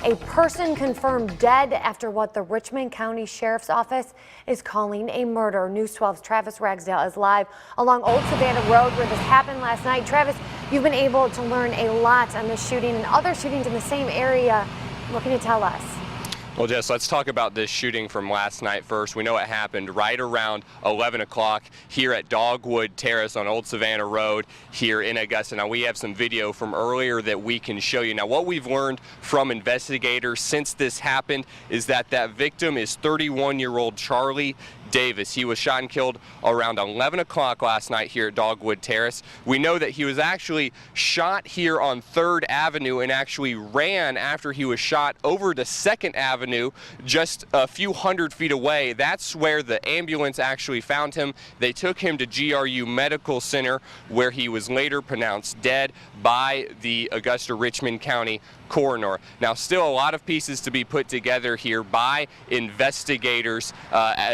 A person confirmed dead after what the Richmond County Sheriff's Office is calling a murder. News 12's Travis Ragsdale is live along Old Savannah Road where this happened last night. Travis, you've been able to learn a lot on this shooting and other shootings in the same area. What can you tell us? Well, Jess, let's talk about this shooting from last night first. We know it happened right around 11 o'clock here at Dogwood Terrace on Old Savannah Road here in Augusta. Now, we have some video from earlier that we can show you. Now, what we've learned from investigators since this happened is that victim is 31-year-old Charlie Davis. He was shot and killed around 11 o'clock last night here at Dogwood Terrace. We know that he was actually shot here on 3rd Avenue and actually ran after he was shot over to 2nd Avenue just a few hundred feet away. That's where the ambulance actually found him. They took him to GRU Medical Center where he was later pronounced dead by the Augusta Richmond County coroner. Now, still a lot of pieces to be put together here by investigators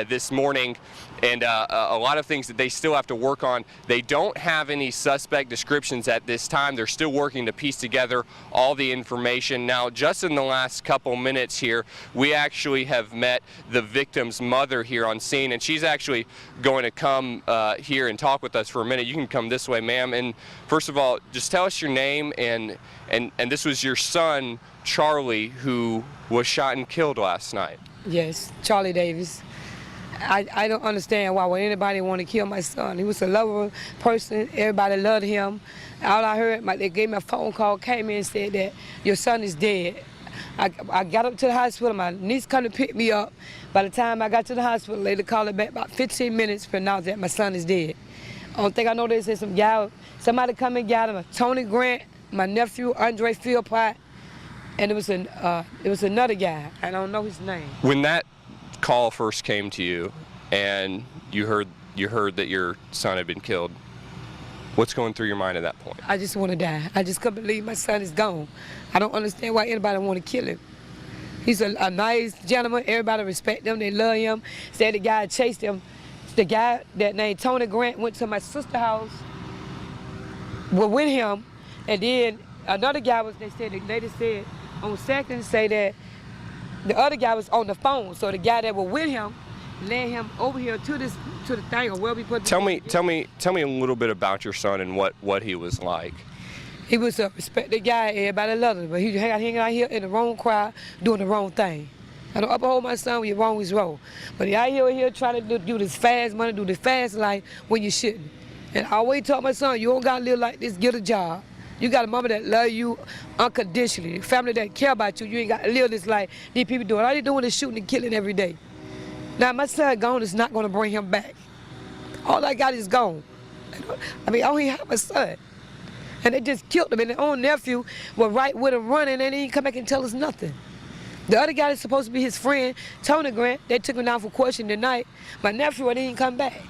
this morning, and a lot of things that they still have to work on. They don't have any suspect descriptions at this time. They're still working to piece together all the information. Now, just in the last couple minutes here, we actually have met the victim's mother here on scene, and she's actually going to come here and talk with us for a minute. You can come this way, ma'am. And first of all, just tell us your name, and this was your son, Charlie, who was shot and killed last night. Yes, Charlie Davis. I don't understand why would anybody want to kill my son. He was a lovable person. Everybody loved him. All I heard, they gave me a phone call, came in and said that your son is dead. I got up to the hospital. My niece come to pick me up. By the time I got to the hospital, they called me back about 15 minutes to announce that my son is dead. Only thing I know, they said somebody come and got him. Tony Grant, my nephew, Andre Philpott, and it was another guy. I don't know his name. When that call first came to you and you heard that your son had been killed, what's going through your mind at that point? I just want to die. I just couldn't believe my son is gone. I don't understand why anybody want to kill him. He's a nice gentleman. Everybody respect him. They love him. Said the guy chased him. The guy that named Tony Grant went to my sister's house, was with him, and then another guy the lady said on second say that the other guy was on the phone, so the guy that was with him led him over here to the thing, or where we put. Tell me a little bit about your son and what he was like. He was a respected guy. Everybody loved him, but he got hanging out here in the wrong crowd, doing the wrong thing. I don't uphold my son when you're wrong is wrong, but he out here trying to do this fast money, do this fast life when you shouldn't. And I always taught my son, you don't gotta live like this. Get a job. You got a mama that love you unconditionally, a family that care about you. You ain't got to live this life these people doing. All they doing is shooting and killing every day. Now, my son gone is not going to bring him back. All I got is gone. I mean, I only have a son. And they just killed him. And their own nephew was right with him running, and he didn't come back and tell us nothing. The other guy that's supposed to be his friend, Tony Grant, they took him down for question tonight. My nephew didn't come back.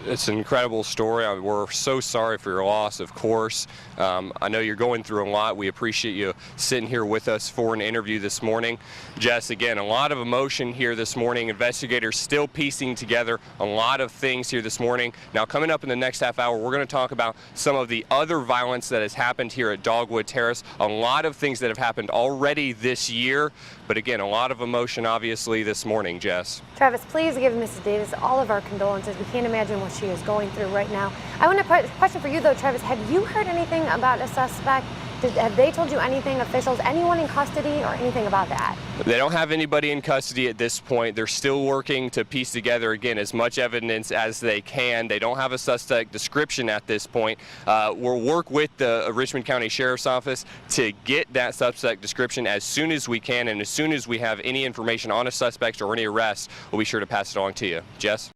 It's an incredible story. We're so sorry for your loss, of course. I know you're going through a lot. We appreciate you sitting here with us for an interview this morning. Jess, again, a lot of emotion here this morning. Investigators still piecing together a lot of things here this morning. Now, coming up in the next half hour, we're going to talk about some of the other violence that has happened here at Dogwood Terrace. A lot of things that have happened already this year. But again, a lot of emotion, obviously, this morning, Jess. Travis, please give Mrs. Davis all of our condolences. We can't imagine what she is going through right now. I want to question for you, though, Travis. Have you heard anything about a suspect? Have they told you anything, officials, anyone in custody or anything about that? They don't have anybody in custody at this point. They're still working to piece together, again, as much evidence as they can. They don't have a suspect description at this point. We'll work with the Richmond County Sheriff's Office to get that suspect description as soon as we can, and as soon as we have any information on a suspect or any arrests, we'll be sure to pass it on to you. Jess?